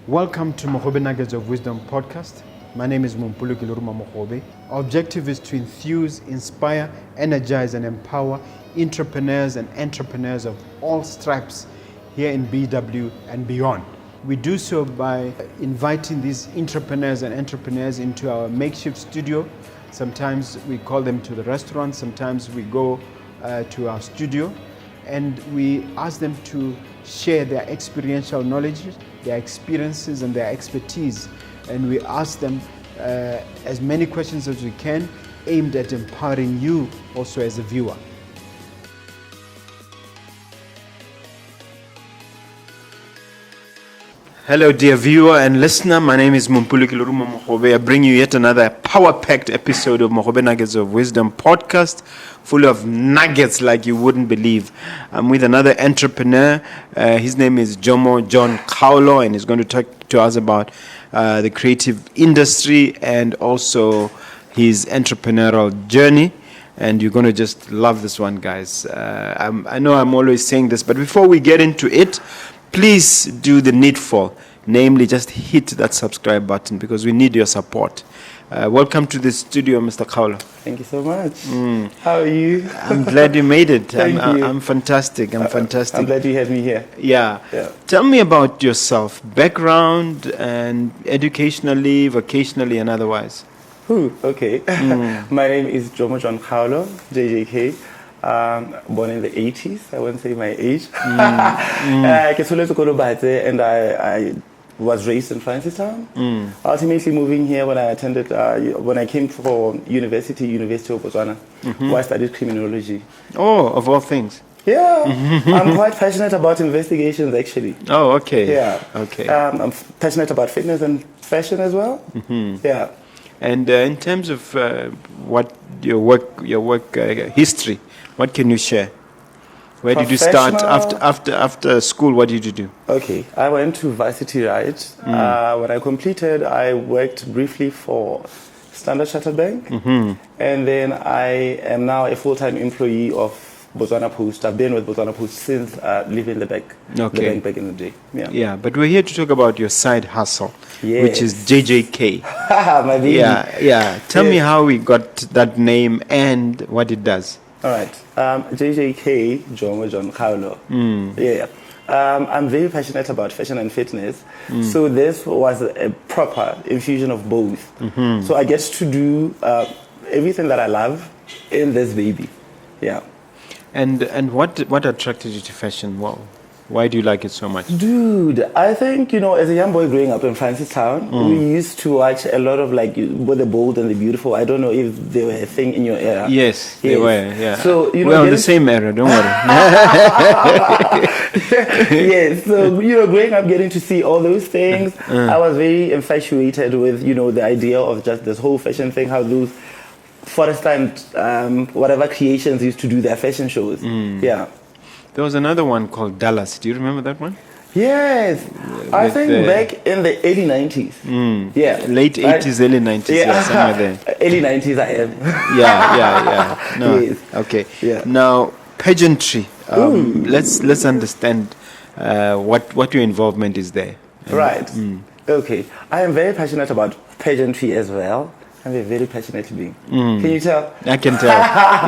Welcome to Mogobe Nuggets of Wisdom podcast. My name is Mompoloki Lerumo Mogobe. Our objective is to enthuse, inspire, energize, and empower entrepreneurs and entrepreneurs of all stripes here in BW and beyond. We do so by inviting these entrepreneurs and entrepreneurs into our makeshift studio. Sometimes we call them to the restaurant, sometimes we go to our studio, and we ask them to share their experiential knowledge, their experiences and their expertise. And we ask them as many questions as we can, aimed at empowering you also as a viewer. Hello dear viewer and listener, my name is Mompoloki Lerumo Mogobe. I bring you yet another power-packed episode of Mogobe Nuggets of Wisdom podcast, full of nuggets like you wouldn't believe. I'm with another entrepreneur. His name is Jomo John Kgaolo, and he's going to talk to us about the creative industry and also his entrepreneurial journey. And you're going to just love this one, guys. I know I'm always saying this, but before we get into it, please do the needful, namely just hit that subscribe button because we need your support. Welcome to the studio, Mr. Kgaolo. Thank you so much. How are you? I'm glad you made it. Thank you. I'm fantastic. I'm fantastic. I'm glad you had me here. Yeah. Tell me about yourself, background and educationally, vocationally and otherwise. Okay. My name is Jomo John Kgaolo, JJK. Born in the 80s. I won't say my age. And I was raised in Francistown. Ultimately moving here when I came for University of Botswana, where I studied criminology. Oh, of all things. Yeah, I'm quite passionate about investigations actually. Oh, okay. Yeah. Okay. I'm passionate about fitness and fashion as well. Yeah. And in terms of what your work history, what can you share? Where did you start after school? What did you do? Okay, I went to varsity, right? When I completed, I worked briefly for Standard Chartered Bank, and then I am now a full-time employee of Botswana Post. I've been with Botswana Post since leaving the bank. The bank back in the day. Yeah, but we're here to talk about your side hustle, which is JJK. My baby. Yeah. Tell me how we got that name and what it does. All right. JJK, Jomo John Kgaolo. I'm very passionate about fashion and fitness. So this was a proper infusion of both. So I get to do everything that I love in this baby. Yeah. And what attracted you to fashion? Wow. Why do you like it so much? Dude, I think, as a young boy growing up in Francistown, we used to watch a lot of Both the Bold and the Beautiful. I don't know if they were a thing in your era. Yes, they were, yeah. So, we're on the same era, don't worry. Yes, so, growing up, getting to see all those things, I was very infatuated with, the idea of just this whole fashion thing, how those Forest and whatever creations used to do their fashion shows. Yeah. There was another one called Dallas. Do you remember that one? Yes. I think back in the early 90s. Yeah. Late 80s, early 90s, somewhere there. Early 90s I am. Yeah. No. Yes. Okay. Yeah. Now, pageantry. Let's understand what your involvement is there. Right. Okay. I am very passionate about pageantry as well. I'm a very passionate being. Can you tell? I can tell.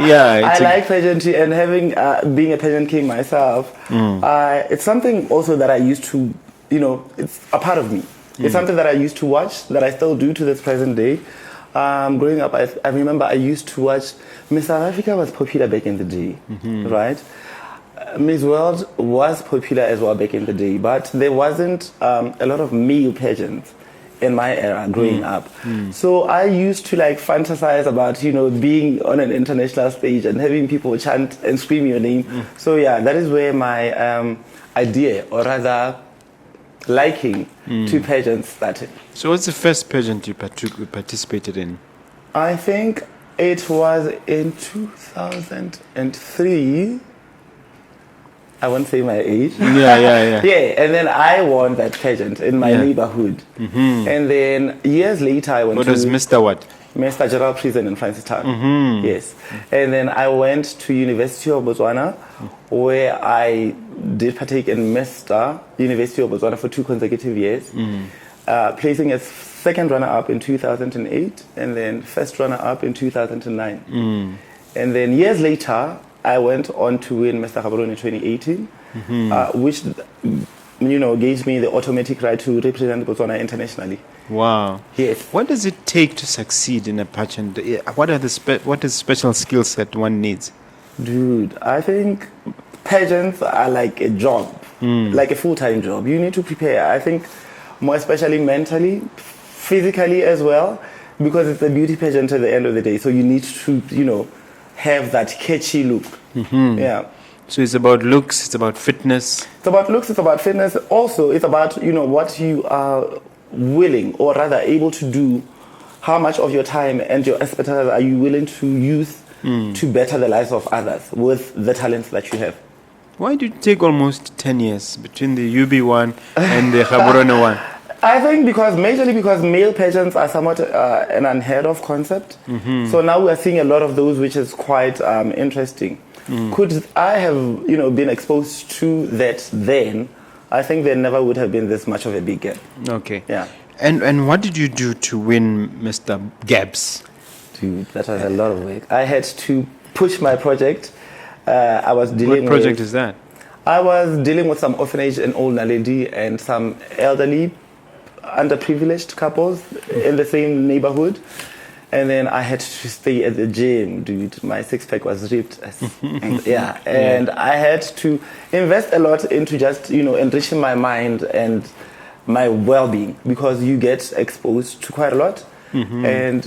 Yeah. I like pageantry, and having being a pageant king myself, it's something also that I used to, it's a part of me. It's something that I used to watch, that I still do to this present day. Growing up, I remember I used to watch. Miss South Africa was popular back in the day, right? Miss World was popular as well back in the day, but there wasn't a lot of male pageants in my era growing up. So I used to fantasize about, being on an international stage and having people chant and scream your name. So yeah, that is where my idea, or rather liking to pageants started. So what's the first pageant you participated in? I think it was in 2003. I won't say my age. Yeah. Yeah, and then I won that pageant in my neighborhood. And then years later, I went What to was Mr. what? Mr. General Prison in Francistown. Yes. And then I went to University of Botswana, where I did partake in Mr. University of Botswana for 2 consecutive years, placing as second runner-up in 2008 and then first runner-up in 2009. And then years later, I went on to win Mr. Gaborone in 2018, which gave me the automatic right to represent Botswana internationally. Wow. Yes. What does it take to succeed in a pageant? What is special skills that one needs? Dude, I think pageants are like a job, like a full-time job. You need to prepare. I think more especially mentally, physically as well, because it's a beauty pageant at the end of the day. So you need to, have that catchy look. Yeah. So it's about looks, it's about fitness. It's about looks, it's about fitness. Also, it's about, what you are willing or rather able to do. How much of your time and your expertise are you willing to use to better the lives of others with the talents that you have? Why did it take almost 10 years between the UB one and the Gaborone one? I think majorly because male pageants are somewhat an unheard of concept. So now we are seeing a lot of those, which is quite interesting. Could I have, been exposed to that then? I think there never would have been this much of a big gap. Okay. Yeah. And what did you do to win Mr. Gabs? Dude, that was a lot of work. I had to push my project. I was dealing What project is that? I was dealing with some orphanage in Old Naledi and some elderly, underprivileged couples in the same neighborhood. And then I had to stay at the gym, dude. My six-pack was ripped. And I had to invest a lot into just, enriching my mind and my well-being, because you get exposed to quite a lot. And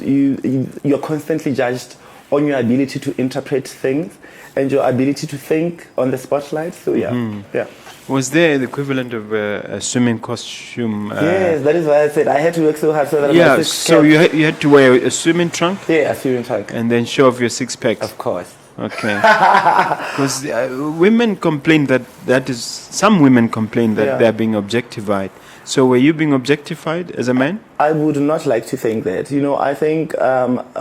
you're constantly judged on your ability to interpret things and your ability to think on the spotlight. So, yeah. Was there the equivalent of a swimming costume? Yes, that is why I said I had to work so hard so that my six-pack... So you had to wear a swimming trunk? Yeah, a swimming trunk. And then show off your six-pack? Of course. Okay. Because women complain some women complain that they're being objectified. So were you being objectified as a man? I would not like to think that. I think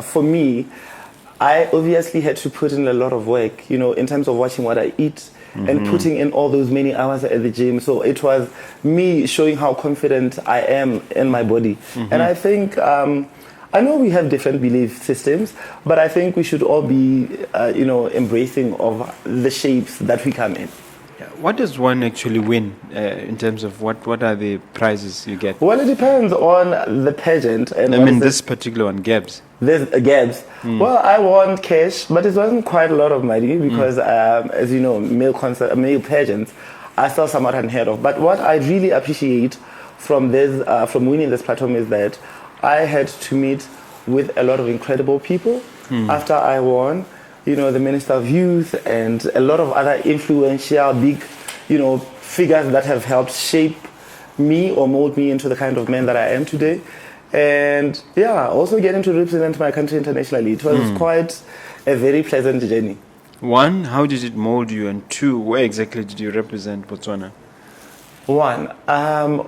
for me, I obviously had to put in a lot of work, in terms of watching what I eat, and putting in all those many hours at the gym. So it was me showing how confident I am in my body. And I think, I know we have different belief systems, but I think we should all be, embracing of the shapes that we come in. What does one actually win in terms of what are the prizes you get? Well, it depends on the pageant. And this particular one, Gabs. This Gabs. Well, I won cash, but it wasn't quite a lot of money because, as you know, male pageants are still somewhat unheard of. But what I really appreciate from winning this platform is that I had to meet with a lot of incredible people after I won. The Minister of Youth and a lot of other influential, big, figures that have helped shape me or mold me into the kind of man that I am today. And also getting to represent my country internationally. It was quite a very pleasant journey. One, how did it mold you? And two, where exactly did you represent Botswana? One,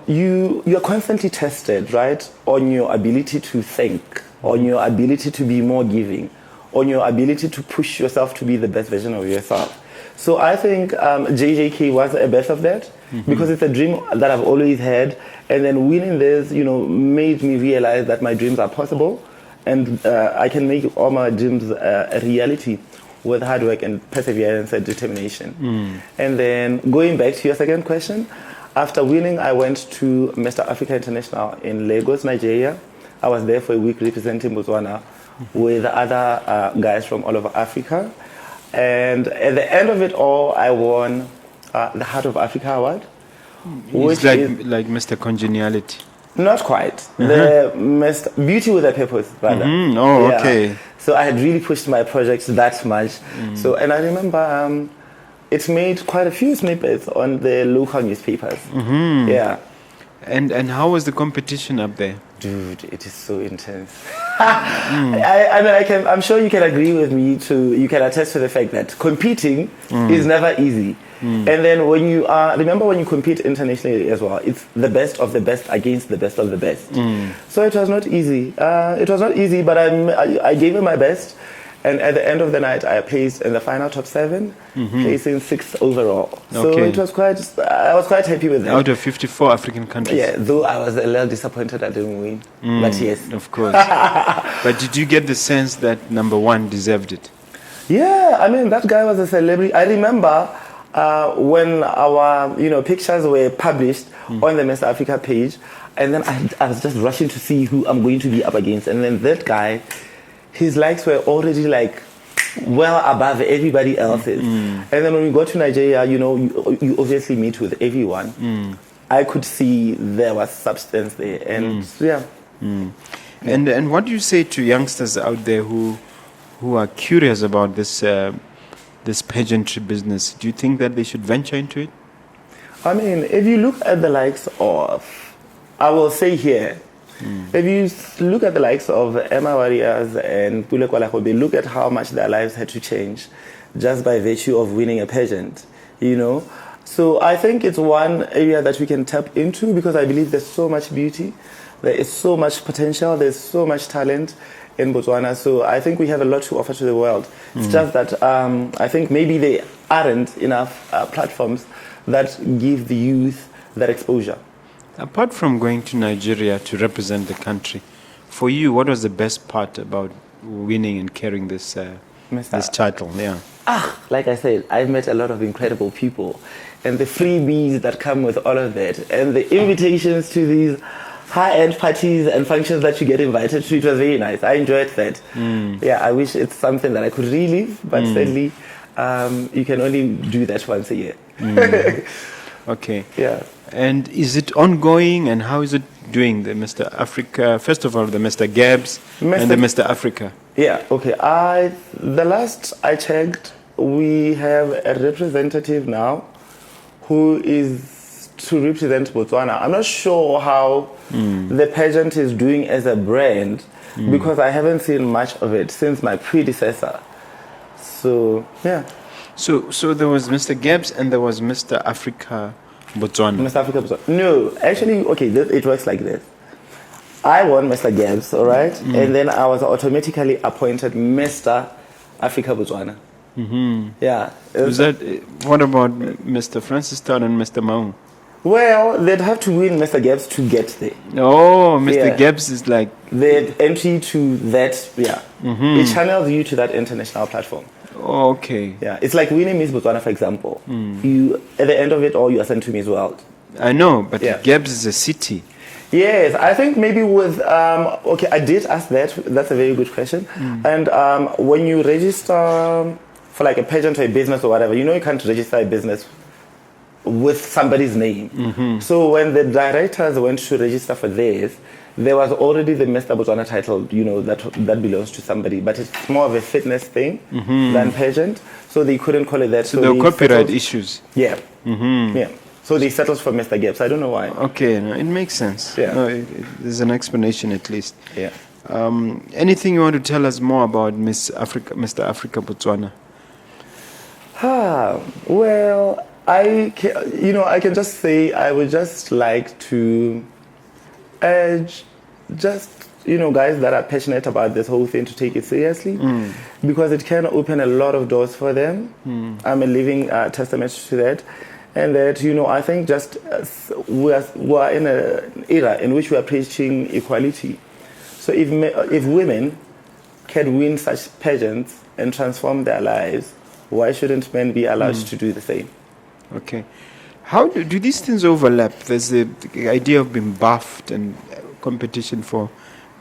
you're constantly tested, right, on your ability to think, on your ability to be more giving, on your ability to push yourself to be the best version of yourself. So I think JJK was a best of that because it's a dream that I've always had. And then winning this, made me realize that my dreams are possible and I can make all my dreams a reality with hard work and perseverance and determination. And then going back to your second question, after winning, I went to Mr. Africa International in Lagos, Nigeria. I was there for a week representing Botswana with other guys from all over Africa. And at the end of it all, I won the Heart of Africa Award. Which is like Mr. Congeniality. Not quite. The Mr. Beauty with a Purpose, rather. Okay. So I had really pushed my projects that much. So, and I remember it made quite a few snippets on the local newspapers. And how was the competition up there? Dude, it is so intense. I'm sure you can agree with me you can attest to the fact that competing is never easy. And then remember when you compete internationally as well, it's the best of the best against the best of the best. So it was not easy. But I gave it my best. And at the end of the night, I placed in the final top 7, placing 6th overall. So Okay. I was quite happy with that. Out of 54 African countries. Yeah, though I was a little disappointed I didn't win. But yes. Of course. But did you get the sense that number 1 deserved it? Yeah, I mean, that guy was a celebrity. I remember when our pictures were published on the Mr. Africa page, and then I was just rushing to see who I'm going to be up against. And then that guy, his likes were already like well above everybody else's. And then when we got to Nigeria, you obviously meet with everyone. I could see there was substance there, and yeah. And what do you say to youngsters out there who are curious about this pageantry business? Do you think that they should venture into it? I mean, if you look at the likes of, I will say here, if you look at the likes of Emma Warriors and Pule Kwalahobe, look at how much their lives had to change just by virtue of winning a pageant, So I think it's one area that we can tap into because I believe there's so much beauty, there is so much potential, there's so much talent in Botswana. So I think we have a lot to offer to the world. It's just that I think maybe there aren't enough platforms that give the youth that exposure. Apart from going to Nigeria to represent the country, for you, what was the best part about winning and carrying this title? Yeah. Like I said, I've met a lot of incredible people, and the freebies that come with all of that, and the invitations to these high-end parties and functions that you get invited to, it was very nice. I enjoyed that. Yeah, I wish it's something that I could relive, but sadly, you can only do that once a year. Okay. Yeah. And is it ongoing, and how is it doing, the Mr. Africa? First of all, the Mr. Gabs and the Mr. Africa. Yeah, okay. The last I checked, we have a representative now who is to represent Botswana. I'm not sure how the pageant is doing as a brand because I haven't seen much of it since my predecessor. So, yeah. So there was Mr. Gabs and there was Mr. Africa Botswana. Mr. Africa Botswana. No, actually, okay, it works like this. I won Mr. Gabs, all right? And then I was automatically appointed Mr. Africa Botswana. Yeah. What about Mr. Francis Town and Mr. Maung? Well, they'd have to win Mr. Gabs to get there. Oh, Mr. Gabs is like... The entry to that, yeah. It channels you to that international platform. Oh, okay. Yeah, it's like winning Miss Botswana, for example. You, at the end of it all, you are sent to Miss World. I know, but Gabs is a city. Yes, I think maybe with, okay, I did ask that. That's a very good question. And when you register for like a pageant or a business or whatever, you can't register a business with somebody's name. So when the directors went to register for this, there was already the Mr. Botswana title, that belongs to somebody, but it's more of a fitness thing than pageant. So they couldn't call it that. So there were copyright issues. Yeah. Yeah. So they settled for Mr. Gibbs. I don't know why. Okay, no, it makes sense. Yeah. No, there's an explanation at least. Yeah. Anything you want to tell us more about Mr. Africa Botswana? Well, I can just say I would just like to urge guys that are passionate about this whole thing to take it seriously because it can open a lot of doors for them. I'm a living testament to that. And that, I think just we are in an era in which we are preaching equality. So if women can win such pageants and transform their lives, why shouldn't men be allowed to do the same? Okay. How do these things overlap? There's the idea of being buffed and competition for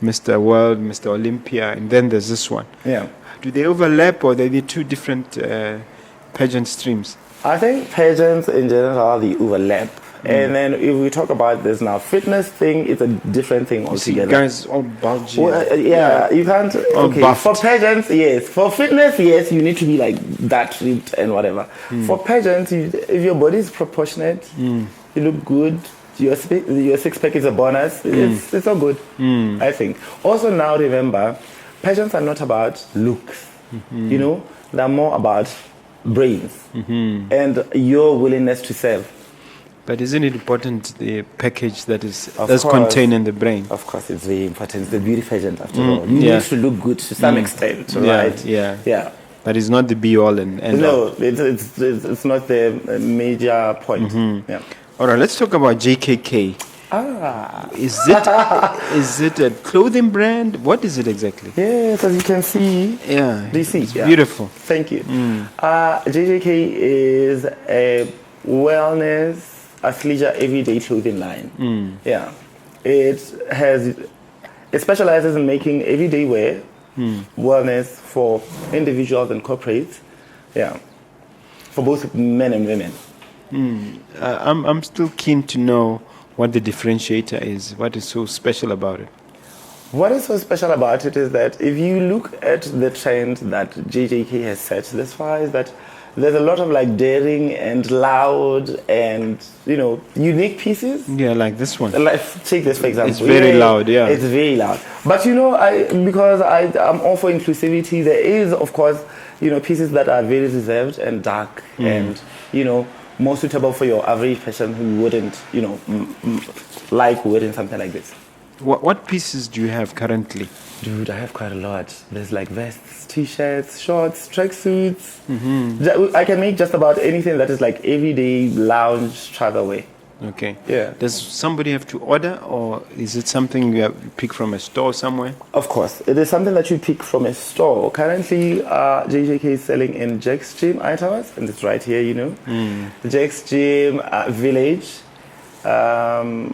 Mr. World, Mr. Olympia, and then there's this one. Yeah. Do they overlap, or are they two different pageant streams? I think pageants in general, they overlap. And then if we talk about this now, fitness thing is a different thing altogether. See, guys all bulgy. Well, yeah, you can't. Okay, buffed. For pageants, yes. For fitness, yes, you need to be like that ripped and whatever. For pageants, if your body is proportionate, you look good, your six-pack is a bonus. It's all good, I think. Also now remember, passions are not about looks. You know, they're more about brains and your willingness to serve. But isn't it important the package that's course. contained in the brain? Of course, it's very important. It's the beauty pageant after all. You need to look good to some extent, right? Yeah. But it's not the be all and end all. No, it's not the major point. Yeah. All right, let's talk about JKK. Is it a clothing brand? What is it exactly? Yes, as you can see. Yeah. Do you see? It's beautiful. Thank you. JJK is a wellness, athleisure, everyday clothing line. Yeah. It specializes in making everyday wear, wellness for individuals and corporates. Yeah. For both men and women. I'm still keen to know what the differentiator is. What is so special about it? What is so special about it is that if you look at the trend that JJK has set this far, is that there's a lot of like daring and loud and, you know, unique pieces. Yeah, like this one. Like, take this for example. It's very loud, yeah. It's very loud. But you know, because I'm all for inclusivity, there is, of course, you know, pieces that are very reserved and dark and, you know, more suitable for your average person who wouldn't, you know, like wearing something like this. What pieces do you have currently? Dude, I have quite a lot. There's like vests, t-shirts, shorts, tracksuits. I can make just about anything that is like everyday lounge travel wear. Okay. Yeah. Does somebody have to order, or is it something you pick from a store somewhere? Of course. It is something that you pick from a store. Currently, JJK is selling in Jack's Gym, Towers, and it's right here, you know. Jack's Gym, Village, Rail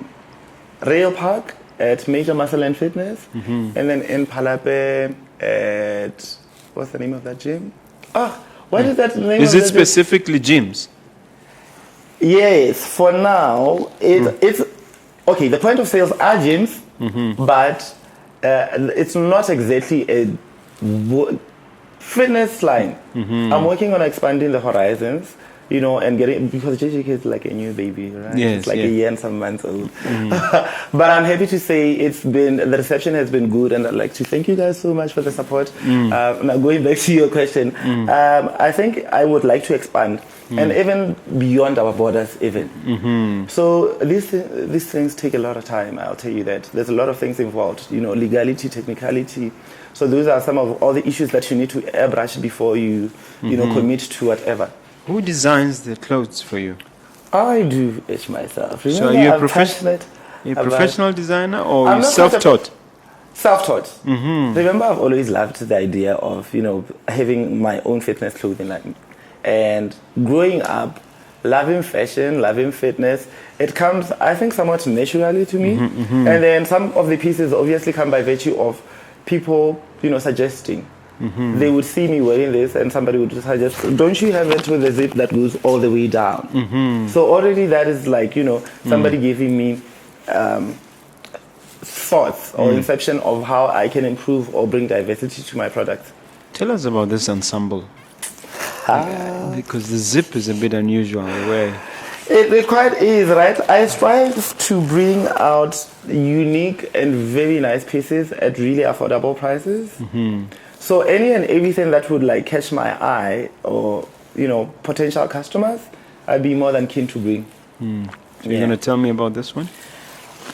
Park at Major Muscle and Fitness, and then in Palape at, what's the name of that gym? What is that name? Is it specifically gyms? Yes, for now, it's okay. The point of sales are gyms, but it's not exactly a fitness line. I'm working on expanding the horizons, you know, and getting, because JJK is like a new baby, right? Yes, it's like a year and some months old. But I'm happy to say the reception has been good, and I'd like to thank you guys so much for the support. Now going back to your question, I think I would like to expand, and even beyond our borders even. So these things take a lot of time, I'll tell you that. There's a lot of things involved, you know, legality, technicality. So those are some of all the issues that you need to airbrush before you, you know, commit to whatever. Who designs the clothes for you? I do it myself. Remember, So are you a I'm professional designer, or you self-taught? Self-taught. Remember, I've always loved the idea of, you know, having my own fitness clothing line. And growing up, loving fashion, loving fitness, it comes, I think, somewhat naturally to me. And then some of the pieces obviously come by virtue of people, you know, suggesting. They would see me wearing this, and somebody would suggest, don't you have it with a zip that goes all the way down? So already that is like, you know, somebody giving me thoughts or inception of how I can improve or bring diversity to my product. Tell us about this ensemble. Because the zip is a bit unusual in a way. It quite is, right? I strive to bring out unique and very nice pieces at really affordable prices. So any and everything that would like catch my eye, or, you know, potential customers, I'd be more than keen to bring. You're going to tell me about this one?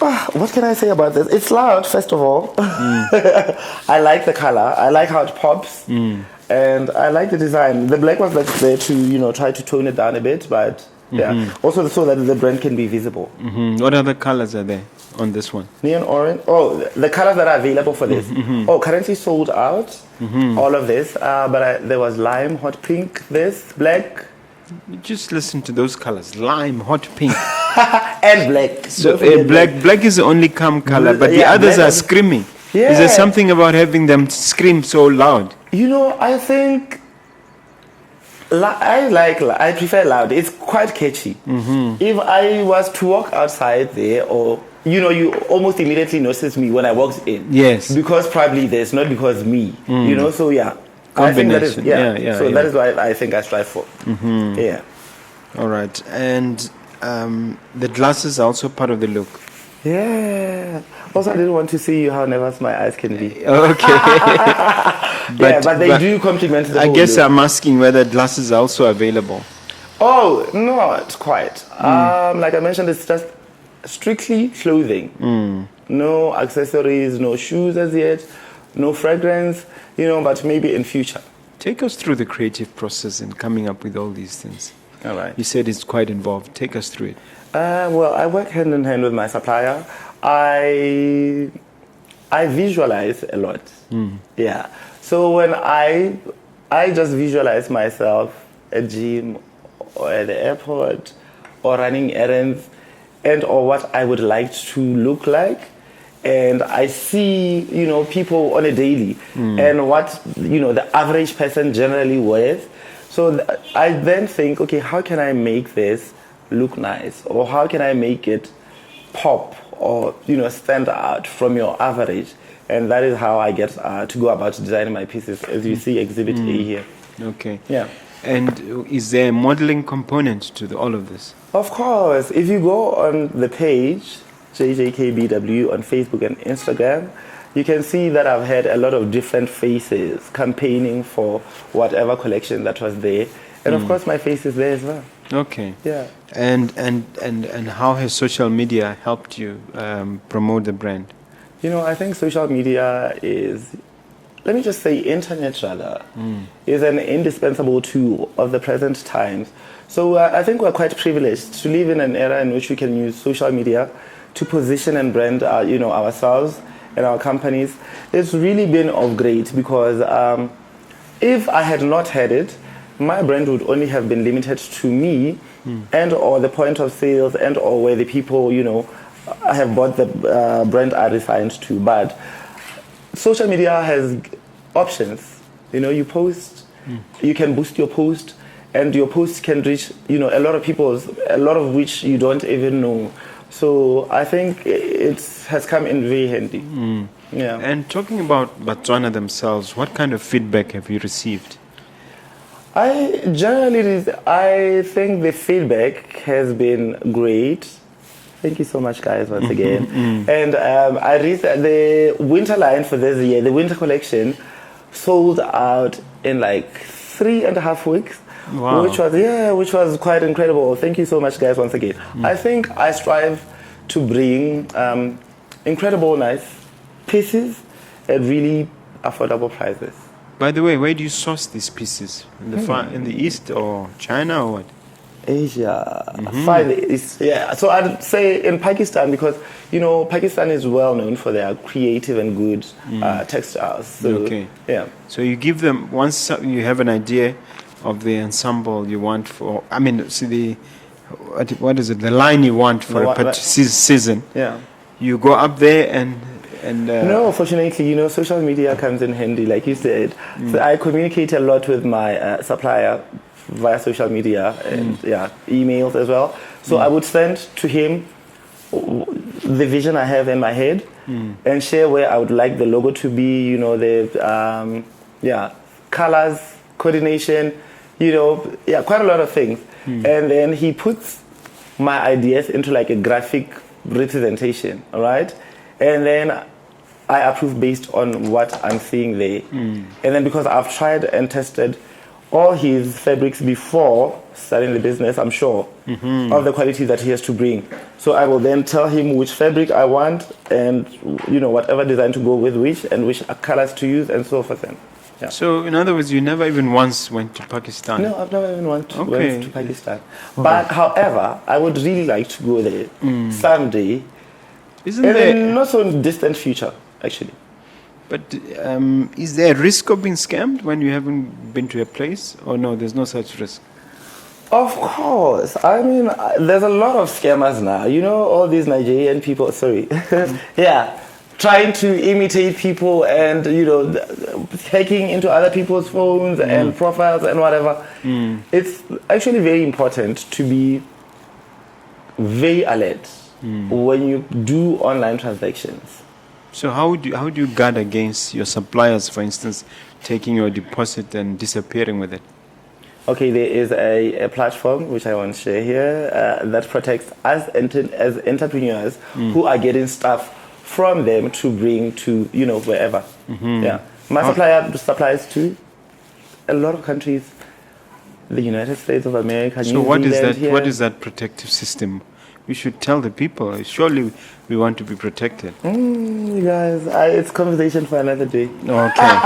What can I say about this? It's loud, first of all. I like the color. I like how it pops. And I like the design. The black was that's there to, you know, try to tone it down a bit, but yeah. Also so that the brand can be visible. What other colors are there on this one? Neon orange. Oh, the colors that are available for this. Oh, currently sold out. All of this. But there was lime, hot pink, this, black. Just listen to those colors. Lime, hot pink. And black. So black is the only calm color, but the others are screaming. Yeah. Is there something about having them scream so loud? You know, I think I prefer loud. It's quite catchy. If I was to walk outside there, or, you know, you almost immediately notice me when I walked in. Yes. Because probably there's not because me. You know, so yeah. I think that is, yeah. So that is what I think I strive for. Yeah. All right. And the glasses are also part of the look. Yeah. Also, I didn't want to see how nervous my eyes can be. Okay. but they do complement the I whole guess look. I'm asking whether glasses are also available. Oh, not quite. Like I mentioned, it's just strictly clothing. No accessories, no shoes as yet, no fragrance, but maybe in future. Take us through the creative process in coming up with all these things. All right. You said it's quite involved. Take us through it. Well, I work hand in hand with my supplier. I visualize a lot. Yeah. So when I just visualize myself at gym or at the airport or running errands and or what I would like to look like, and I see people on a daily and what the average person generally wears. So I then think, okay, how can I make this look nice, or how can I make it pop or stand out from your average? And that is how I get to go about designing my pieces, as you see Exhibit A here. Okay. Yeah. And is there a modeling component to all of this? Of course. If you go on the page, JJKBW on Facebook and Instagram, you can see that I've had a lot of different faces campaigning for whatever collection that was there. And of course, my face is there as well. Okay. Yeah. And how has social media helped you promote the brand? I think social media is, let me just say internet rather, is an indispensable tool of the present times. So I think we're quite privileged to live in an era in which we can use social media to position and brand ourselves and our companies. It's really been of great because if I had not had it, my brand would only have been limited to me and or the point of sales and or where the people have bought the brand are refined to. But social media has options. You post, you can boost your post, and your post can reach a lot of people, a lot of which you don't even know. So I think it has come in very handy. Yeah. And talking about Botswana themselves, what kind of feedback have you received? I think the feedback has been great. Thank you so much, guys, once again. And I read the winter line for this year, the winter collection, sold out in like 3.5 weeks. Wow. Which was quite incredible. Thank you so much, guys, once again. I think I strive to bring incredible, nice pieces at really affordable prices. By the way, where do you source these pieces? In the East or China or what? Asia, Far East. Yeah. So I'd say in Pakistan, because Pakistan is well known for their creative and good textiles. So, okay. Yeah. So you give them, once you have an idea of the ensemble you want for, what is it? The line you want for a season. Yeah. You go up there and. No, fortunately, social media comes in handy, like you said. So I communicate a lot with my supplier via social media and emails as well. So I would send to him the vision I have in my head and share where I would like the logo to be, the colors, coordination, quite a lot of things. And then he puts my ideas into like a graphic representation, all right? And then I approve based on what I'm seeing there. And then because I've tried and tested all his fabrics before starting the business, I'm sure of the quality that he has to bring. So I will then tell him which fabric I want and whatever design to go with which and which colors to use and so forth. Yeah. So in other words, you never even once went to Pakistan? No, I've never even went to Pakistan. Okay. But however, I would really like to go there someday. Isn't there in not so distant future, actually. But is there a risk of being scammed when you haven't been to a place? Or no, there's no such risk? Of course. I mean, there's a lot of scammers now. All these Nigerian people, trying to imitate people and, hacking into other people's phones and profiles and whatever. It's actually very important to be very alert when you do online transactions. So how do you guard against your suppliers, for instance, taking your deposit and disappearing with it? Okay, there is a platform which I want to share here that protects us as entrepreneurs who are getting stuff from them to bring to wherever. Yeah, my supplier supplies to a lot of countries, the United States of America. So New what is Zealand that? here. What is that protective system? We should tell the people. Surely we want to be protected. You guys, it's conversation for another day. Okay.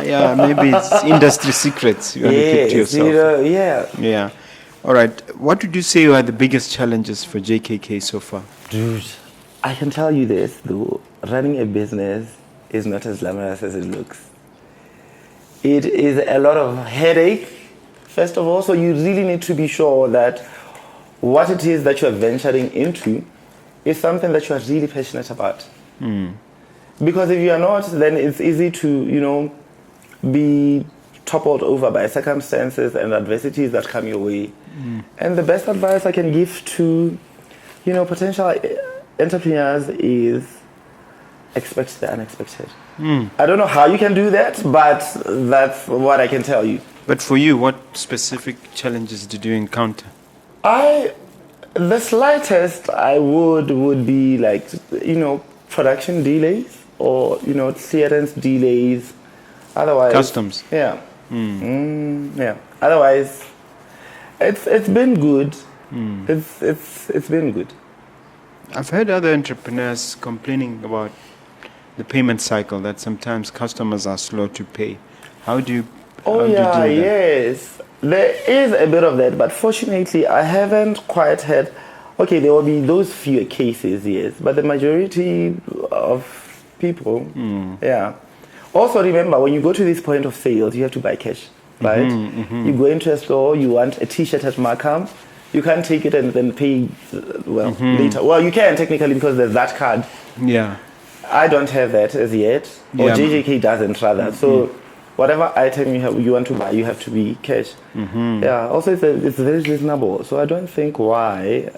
Yeah, maybe it's industry secrets you want to keep to yourself. Yeah. All right. What would you say are the biggest challenges for JKK so far? Dude, I can tell you this though. Running a business is not as glamorous as it looks. It is a lot of headache, first of all. So you really need to be sure that what it is that you're venturing into is something that you are really passionate about. Because if you are not, then it's easy to, be toppled over by circumstances and adversities that come your way. And the best advice I can give to, potential entrepreneurs is expect the unexpected. I don't know how you can do that, but that's what I can tell you. But for you, what specific challenges did you encounter? The slightest I would be like, production delays or, clearance delays. Otherwise, Customs. Yeah. Yeah. Otherwise, it's been good. It's been good. I've heard other entrepreneurs complaining about the payment cycle, that sometimes customers are slow to pay. How do you Oh how do you yeah, deal with that? yes. There is a bit of that, but fortunately I haven't quite had. Okay, there will be those few cases, yes, but the majority of people, yeah. Also remember, when you go to this point of sales, you have to buy cash, right? You go into a store, you want a T-shirt at Markham, you can't take it and then pay, later. Well, you can technically because there's that card. Yeah. I don't have that as yet, or Yeah. JJK doesn't rather. So whatever item you want to buy, you have to be cash. Yeah. Also, it's very reasonable. So I don't think why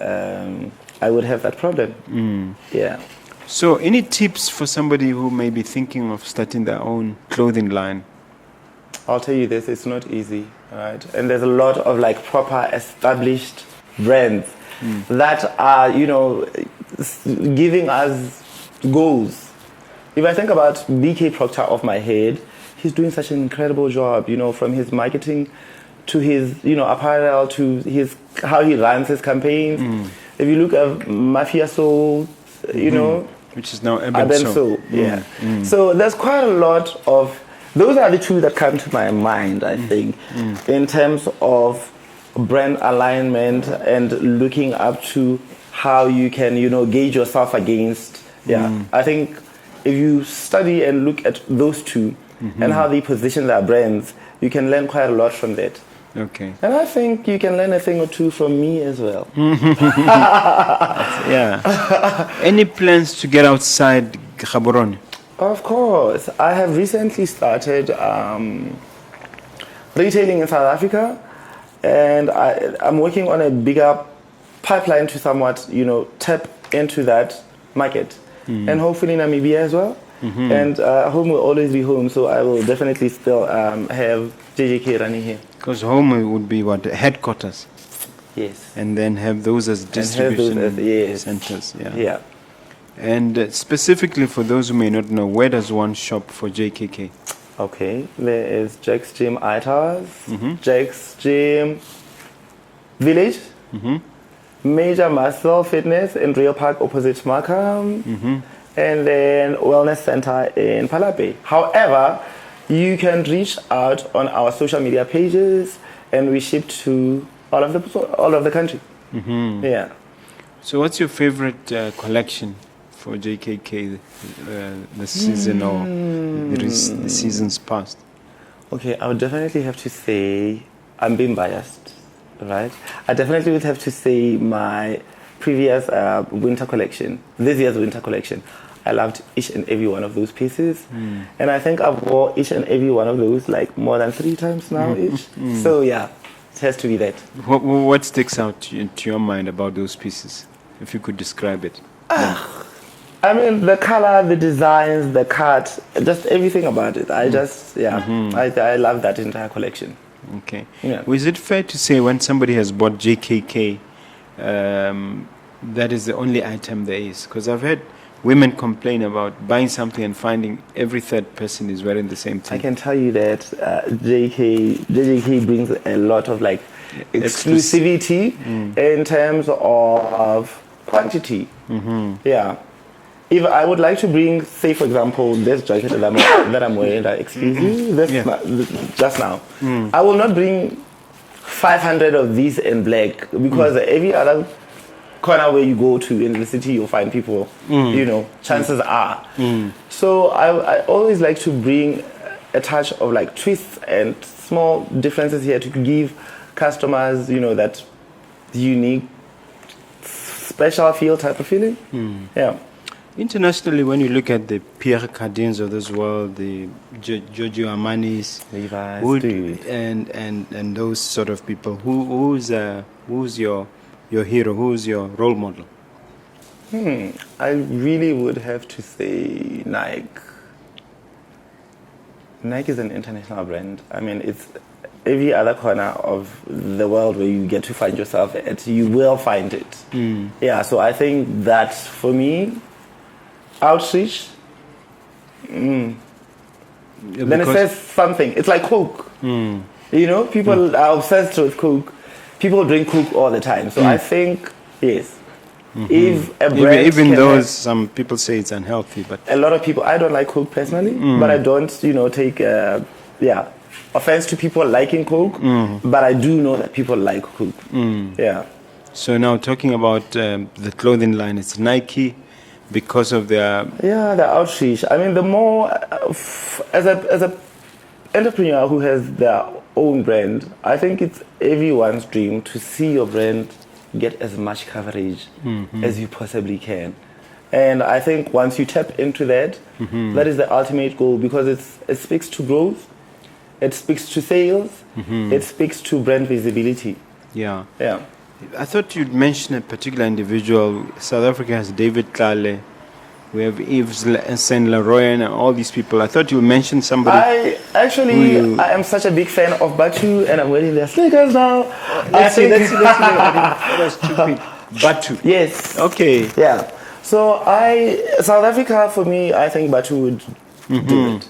I would have that problem. Yeah. So any tips for somebody who may be thinking of starting their own clothing line? I'll tell you this: it's not easy, right? And there's a lot of like proper established brands that are, giving us goals. If I think about BK Proctor off my head, he's doing such an incredible job, from his marketing to his, apparel to his how he runs his campaigns. If you look at Mafia Soul, Which is now Abenso, yeah. So there's quite a lot of, those are the two that come to my mind, I think, in terms of brand alignment and looking up to how you can, gauge yourself against. I think if you study and look at those two and how they position their brands, you can learn quite a lot from that. Okay. And I think you can learn a thing or two from me as well. Yeah. Any plans to get outside Gaborone? Of course. I have recently started retailing in South Africa, and I'm working on a bigger pipeline to somewhat, tap into that market. And hopefully Namibia as well. And home will always be home, so I will definitely still have JJK running here. Because home would be what? Headquarters. Yes. And then have those as distribution centers. Yeah. And specifically for those who may not know, where does one shop for JKK? Okay, there is Jack's Gym Itas, Jack's Gym Village, Major Muscle Fitness in Real Park opposite Markham, and then Wellness Center in Palape. However, you can reach out on our social media pages, and we ship to all of the country. Yeah. So what's your favorite collection for JKK this season or the seasons past? Okay, I would definitely have to say, I'm being biased, right? I definitely would have to say my previous winter collection, this year's winter collection. I loved each and every one of those pieces. And I think I've wore each and every one of those like more than 3 times now each. So yeah, it has to be that. What sticks out to your mind about those pieces, if you could describe it? I mean, the color, the designs, the cut, just everything about it. I just, I love that entire collection. Okay. Yeah. Well, is it fair to say when somebody has bought JKK, that is the only item there is? Because I've heard women complain about buying something and finding every third person is wearing the same thing. I can tell you that JJK brings a lot of like exclusivity in terms of quantity. Yeah. If I would like to bring, say for example, this jacket that I'm wearing, that exclusive, just now, I will not bring 500 of these in black because every other corner where you go to in the city, you'll find people, chances are. So I always like to bring a touch of like twists and small differences here to give customers, that unique, special feel type of feeling. Yeah. Internationally, when you look at the Pierre Cardins of this world, the Giorgio Armani's, Levi's, and those sort of people, who's your hero? Who's your role model? I really would have to say Nike. Nike is an international brand. I mean, it's every other corner of the world where you get to find yourself at, you will find it. Yeah, so I think that for me, outreach, then it says something. It's like Coke. People are obsessed with Coke. People drink Coke all the time. So I think, yes, if a brand even though some people say it's unhealthy, but a lot of people, I don't like Coke personally, but I don't, take, offense to people liking Coke, but I do know that people like Coke. Yeah. So now talking about the clothing line, it's Nike because of their the outreach. I mean, the more as a entrepreneur who has their own brand, I think it's everyone's dream to see your brand get as much coverage as you possibly can. And I think once you tap into that, that is the ultimate goal because it speaks to growth, it speaks to sales, it speaks to brand visibility. Yeah. Yeah. I thought you'd mention a particular individual. South Africa has David Tlale. We have Yves Saint Laurent and all these people. I thought you mentioned somebody. I am such a big fan of Batu, and I'm wearing their sneakers now. Let's see. That was stupid. Batu. Yes. Okay. Yeah. So South Africa for me, I think Batu would do it.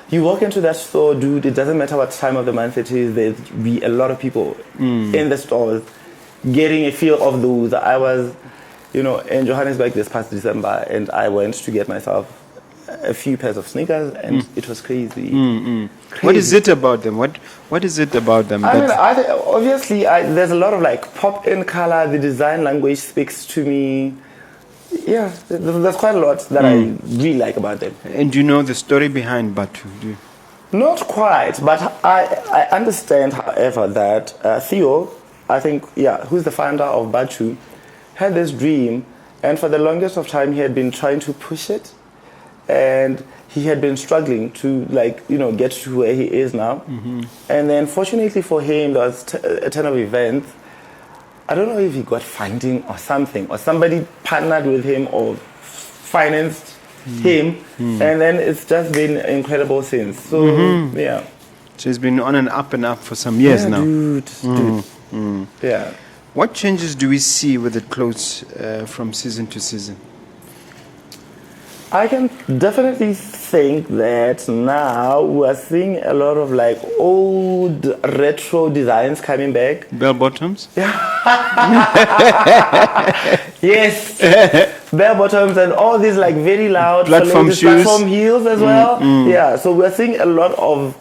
You walk into that store, dude. It doesn't matter what time of the month it is. There'd be a lot of people in the stores getting a feel of those. I was, in Johannesburg this past December, and I went to get myself a few pairs of sneakers, and it was crazy. Crazy. What is it about them? What is it about them? I mean, obviously, there's a lot of like pop in color. The design language speaks to me. Yeah, there's quite a lot that I really like about them. And do you know the story behind Batu? Not quite, but I understand, however, that Theo, I think, who's the founder of Batu, had this dream, and for the longest of time he had been trying to push it, and he had been struggling to get to where he is now. And then fortunately for him, there was a ton of events. I don't know if he got funding or something, or somebody partnered with him or financed him, and then it's just been incredible since. So yeah. So it's been on and up for some years now. Dude. Yeah. What changes do we see with the clothes from season to season? I can definitely think that now we're seeing a lot of old retro designs coming back. Bell bottoms? Yes. Bell bottoms and all these very loud platform shoes. Platform heels as well. Yeah, so we're seeing a lot of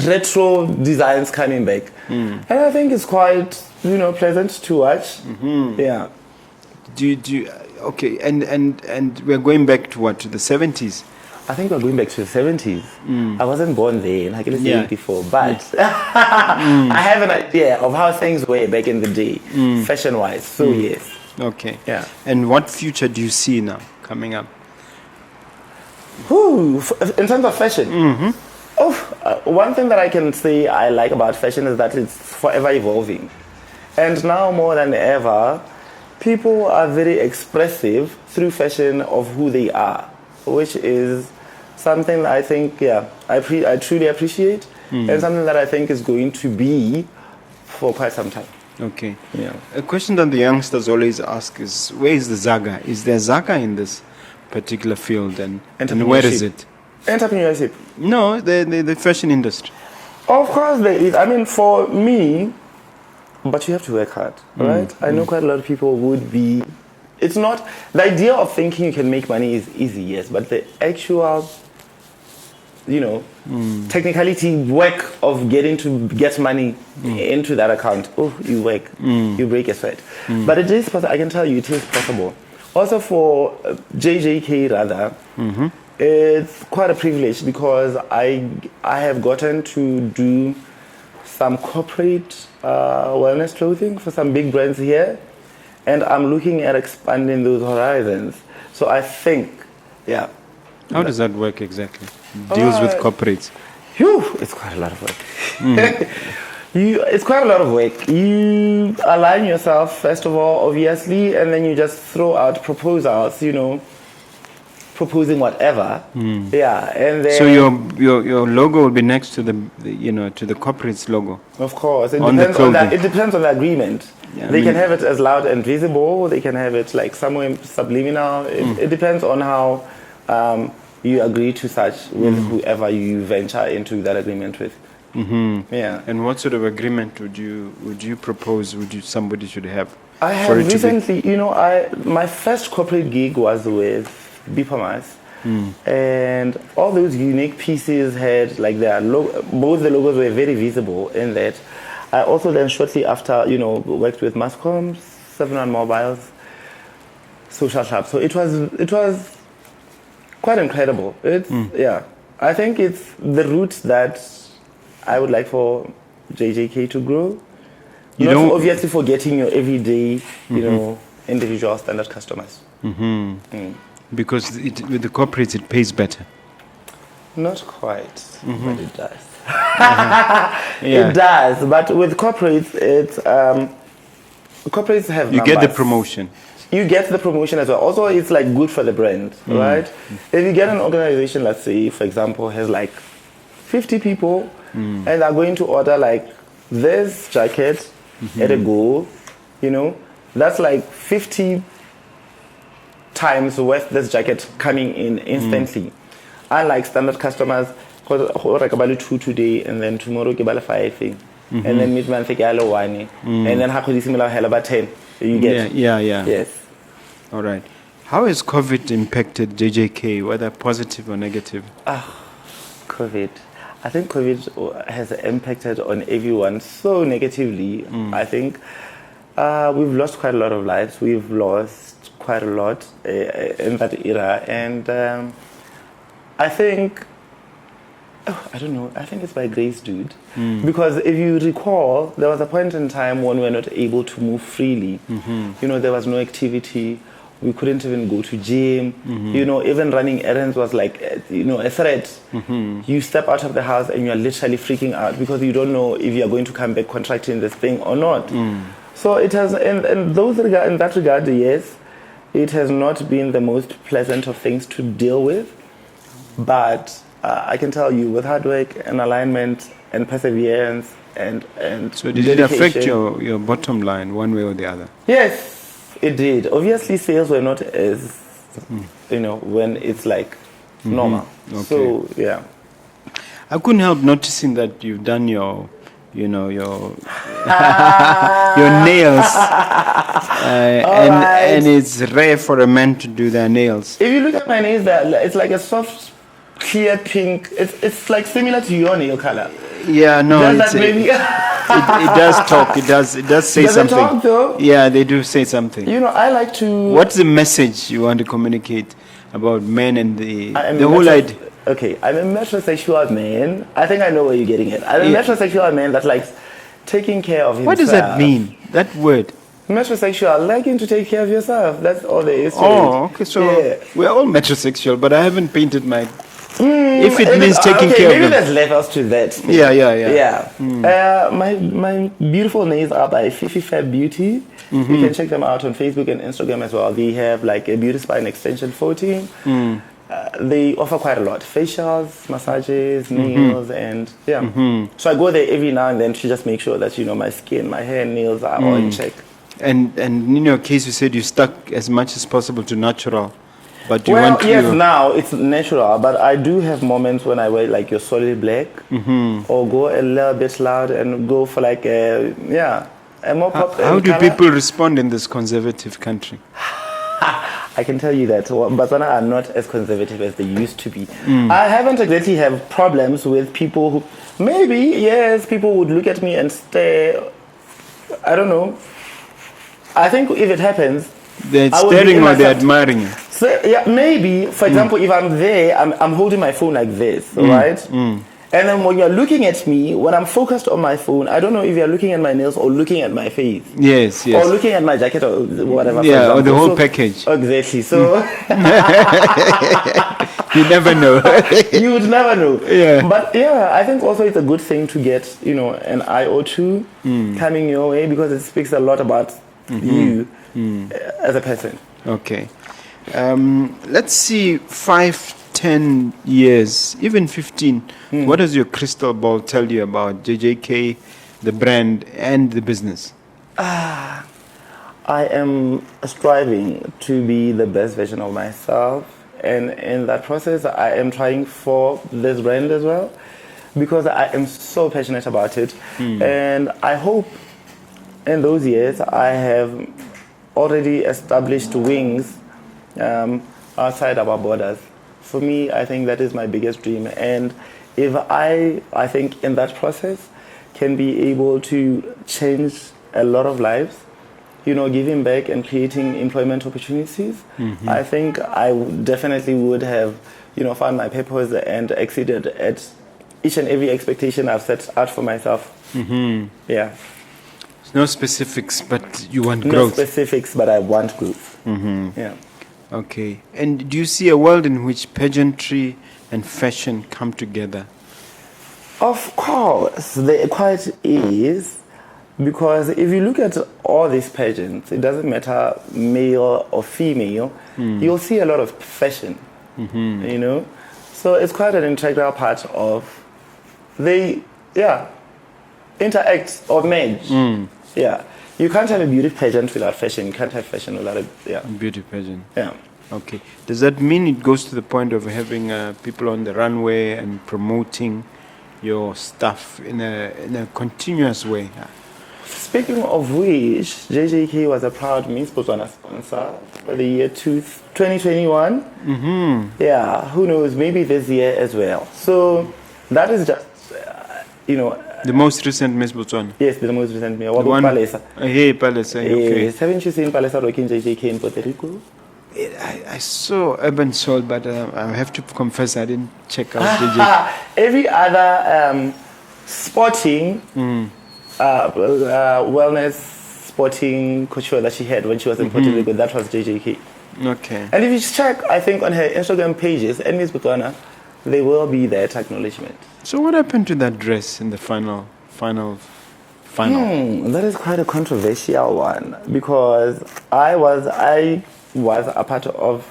retro designs coming back. And I think it's quite, pleasant to watch. Yeah. Do you okay, and we're going back to what, to the 70s? I think we're going back to the 70s. I wasn't born then, I can say it before, but I have an idea of how things were back in the day, fashion-wise, so yes. Okay. Yeah. And what future do you see now coming up? In terms of fashion? One thing that I can say I like about fashion is that it's forever evolving. And now more than ever, people are very expressive through fashion of who they are, which is something that I think, I truly appreciate. and something that I think is going to be for quite some time. Okay. Yeah. A question that the youngsters always ask is, where is the Zaga? Is there Zaga in this particular field, and where is it? Entrepreneurship. No, the fashion industry. Of course there is. I mean, for me, but you have to work hard, right? I know quite a lot of people would be... It's not... The idea of thinking you can make money is easy, yes, but the actual, technicality work of getting to get money into that account, you work, you break a sweat. But it is possible. I can tell you it is possible. Also for JJK rather, it's quite a privilege because I have gotten to do some corporate wellness clothing for some big brands here, and I'm looking at expanding those horizons. So I think, yeah. How does that work exactly? Deals with corporates? It's quite a lot of work. It's quite a lot of work. You align yourself, first of all, obviously, and then you just throw out proposals, proposing whatever. Yeah, and then... So your logo will be next to the to the corporate's logo. Of course, it on depends the on that. It depends on the agreement. Yeah, they can have it as loud and visible. They can have it like somewhere subliminal. It depends on how you agree to such with whoever you venture into that agreement with. Yeah. And what sort of agreement would you propose? Somebody should have? I have recently, my first corporate gig was with BWJomo, and all those unique pieces had like both the logos were very visible in that. I also then shortly after, worked with Mascoms, 7 Mobiles, Social Club. So it was quite incredible. Yeah. I think it's the route that I would like for JJK to grow. Obviously for getting your everyday, individual standard customers. Because with the corporates it pays better. Not quite, but it does. It does, but with corporates, corporates have you numbers. get the promotion. You get the promotion as well. Also, it's like good for the brand, right? If you get an organization, let's say, for example, has like 50 people, and they're going to order like this jacket at a go, that's like 50 times worth this jacket coming in instantly. Unlike standard customers, because 2 today, and then tomorrow ke bala 5, and then mid-month ke bala 1, and then hakudi similar hell 10. You get yeah. Yes. All right. How has COVID impacted JJK, whether positive or negative? COVID. I think COVID has impacted on everyone so negatively. I think we've lost quite a lot of lives. We've lost quite a lot in that era, and I think. I don't know. I think it's by grace, dude. Because if you recall, there was a point in time when we were not able to move freely. There was no activity. We couldn't even go to gym. Even running errands was like, a threat. You step out of the house and you are literally freaking out because you don't know if you are going to come back contracting this thing or not. So it has, in that regard, yes, it has not been the most pleasant of things to deal with. But I can tell you, with hard work and alignment and perseverance and so did it affect your bottom line one way or the other? Yes, it did. Obviously, sales were not as when it's like normal. Okay. So yeah, I couldn't help noticing that you've done your your nails, and it's rare for a man to do their nails. If you look at my nails, it's like a soft, clear pink. It's like similar to your nail color. Yeah, no, it does talk. It does say Does something. It talk, though? Yeah, they do say something. I like to. What's the message you want to communicate about men and the whole idea? Okay, I'm a metrosexual man. I think I know where you're getting at. I'm a metrosexual man that likes taking care of himself. What does that mean? That word? Metrosexual, liking to take care of yourself. That's all there is to it. Oh, okay. So we're all metrosexual, but I haven't painted my. If it means taking care of them. Maybe there's levels to that. Yeah. My beautiful nails are by Fifi Fab Beauty. You can check them out on Facebook and Instagram as well. They have like a beauty spa and extension 14. they offer quite a lot: facials, massages, nails, and yeah. So I go there every now and then to just make sure that my skin, my hair, nails are all in check. And in your case, you said you stuck as much as possible to natural, but you Well, want to. yes, now it's natural, but I do have moments when I wear like your solid black, or go a little bit loud and go for like a more pop. How do color. people respond in this conservative country? I can tell you that Botswana are not as conservative as they used to be. I haven't exactly have problems with people who maybe people would look at me and stare. I don't know. I think if it happens, They're I would be staring in or they're myself. admiring you. So yeah, maybe for example, if I'm there, I'm holding my phone like this, right? And then when you're looking at me, when I'm focused on my phone, I don't know if you're looking at my nails or looking at my face. Yes. Or looking at my jacket or whatever. Yeah, or the whole So- package. Exactly. So You never know. you would never know. Yeah. But yeah, I think also it's a good thing to get, an eye or two coming your way, because it speaks a lot about you as a person. Okay. Let's see, 5, 10 years, even 15. What does your crystal ball tell you about JJK, the brand, and the business? I am striving to be the best version of myself, and in that process I am trying for this brand as well, because I am so passionate about it. And I hope in those years I have already established wings outside our borders. For me, I think that is my biggest dream, and if I think in that process can be able to change a lot of lives, giving back and creating employment opportunities, I think I definitely would have, found my purpose and exceeded at each and every expectation I've set out for myself. Yeah. No specifics, but you want No growth. specifics, but I want growth. Yeah. Okay. And do you see a world in which pageantry and fashion come together? Of course, there quite is. Because if you look at all these pageants, it doesn't matter male or female, you'll see a lot of fashion, So it's quite an integral part of they interact or merge. Yeah. You can't have a beauty pageant without fashion. You can't have fashion without a Beauty pageant. Yeah. Okay. Does that mean it goes to the point of having people on the runway and promoting your stuff in a continuous way? Speaking of which, JJK was a proud Miss Botswana sponsor for the year 2021. Yeah, who knows, maybe this year as well. So that is just, The most recent Miss Botswana? yes, the most recent mayor, The one- Palesa. Hey, Palesa. Okay. Yes, haven't you seen Palesa rocking JJK in Puerto Rico? I saw Urban Soul, but I have to confess I didn't check out JJK. Every other sporting, wellness sporting couture that she had when she was in Puerto Rico, that was JJK. Okay. And if you check, I think on her Instagram pages and Miss Botswana, there will be that acknowledgement. So what happened to that dress in the final? That is quite a controversial one, because I was a part of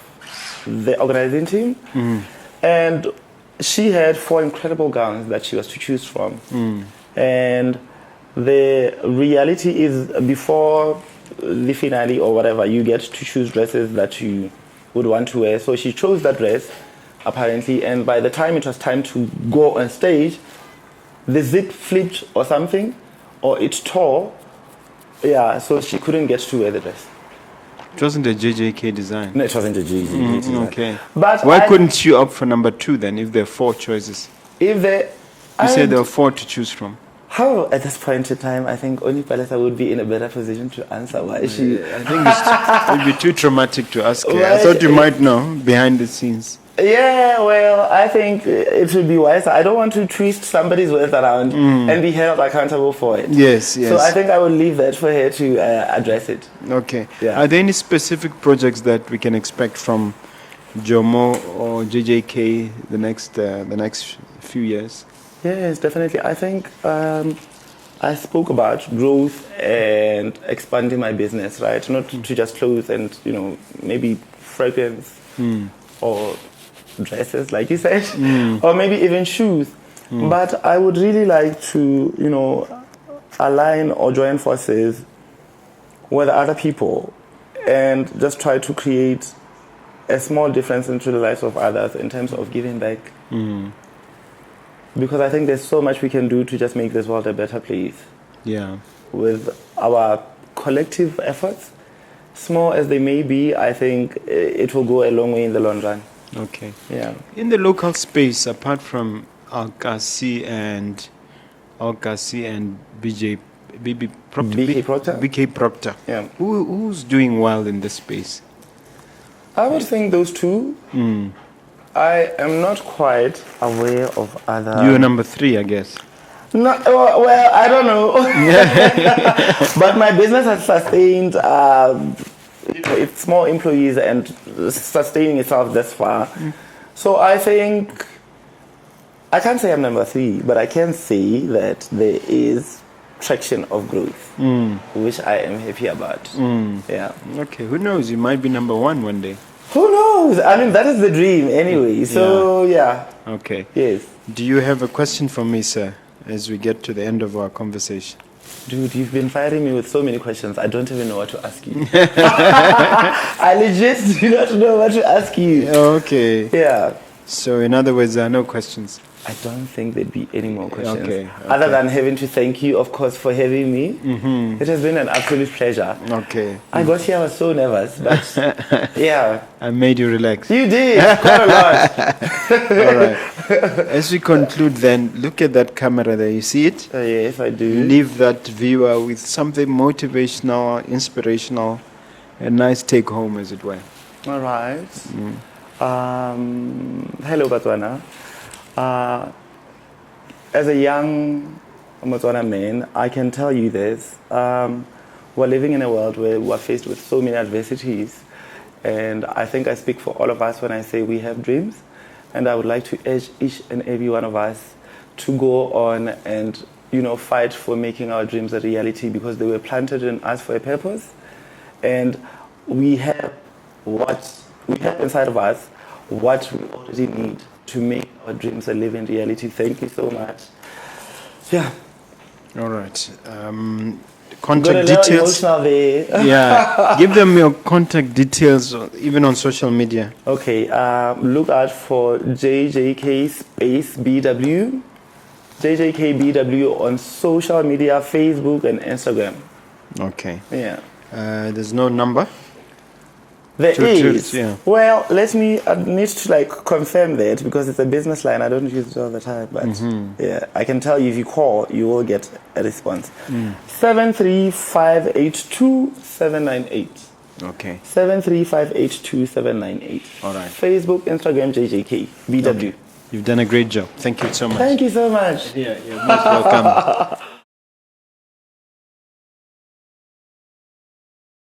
the organizing team, and she had 4 incredible gowns that she was to choose from. And the reality is, before the finale or whatever, you get to choose dresses that you would want to wear. So she chose that dress, apparently, and by the time it was time to go on stage, the zip flipped or something, or it tore. Yeah, so she couldn't get to wear the dress. It wasn't a JJK design. No, it wasn't a JJK design. Okay. But Why couldn't you opt for number 2 then, if there are 4 choices? if they, You said there were 4 to choose from. how at this point in time, I think only Palesa would be in a better position to answer why she. I think it would be too traumatic to ask her. I Well, thought you might know behind the scenes. Yeah, well, I think it would be wiser. I don't want to twist somebody's words around and be held accountable for it. Yes, yes. So I think I will leave that for her to address it. Okay. Yeah. Are there any specific projects that we can expect from Jomo or JJK the next few years? Yes, definitely. I think I spoke about growth and expanding my business, right? Not to just clothes and, maybe fragrance or dresses, like you said, or maybe even shoes. But I would really like to, align or join forces with other people and just try to create a small difference into the lives of others in terms of giving back. Because I think there's so much we can do to just make this world a better place. Yeah. With our collective efforts, small as they may be, I think it will go a long way in the long run. Okay. Yeah. In the local space, apart from Alkasi and BK Proctor. Yeah. Who's doing well in this space? I would think those two. I am not quite aware of other. You're number 3, I guess. No, well, I don't know. But my business has sustained its small employees and sustaining itself thus far. So I think, I can't say I'm number 3, but I can say that there is traction of growth, which I am happy about. Yeah. Okay, who knows? You might be number 1 one day. Who knows? I mean, that is the dream anyway. So, yeah. Okay. Yes. Do you have a question for me, sir, as we get to the end of our conversation? Dude, you've been firing me with so many questions. I don't even know what to ask you. I legit do not know what to ask you. Okay. Yeah. So, in other words, there are no questions. I don't think there'd be any more questions. Okay. Other than having to thank you, of course, for having me. It has been an absolute pleasure. Okay. I got here, I was so nervous, but yeah. I made you relax. You did, quite a lot. All right. As we conclude then, look at that camera there. You see it? Yes, I do. Leave that viewer with something motivational, inspirational, a nice take home, as it were. All right. Hello, Botswana. As a young Motswana man, I can tell you this. We're living in a world where we're faced with so many adversities. And I think I speak for all of us when I say we have dreams. And I would like to urge each and every one of us to go on and, fight for making our dreams a reality, because they were planted in us for a purpose. And we have inside of us what we already need to make our dreams a living reality. Thank you so much. Yeah. All right. Contact details. There. Yeah. Give them your contact details, even on social media. Okay. Look out for JJK space BW. JJK BW on social media, Facebook and Instagram. Okay. Yeah. There's no number? There is. Yeah. Well, I need to confirm that, because it's a business line. I don't use it all the time, but yeah, I can tell you if you call, you will get a response. 73582-798. Okay. 73582-798. All right. Facebook, Instagram, JJK, BW. Okay. You've done a great job. Thank you so much. Thank you so much. Yeah, you're most welcome.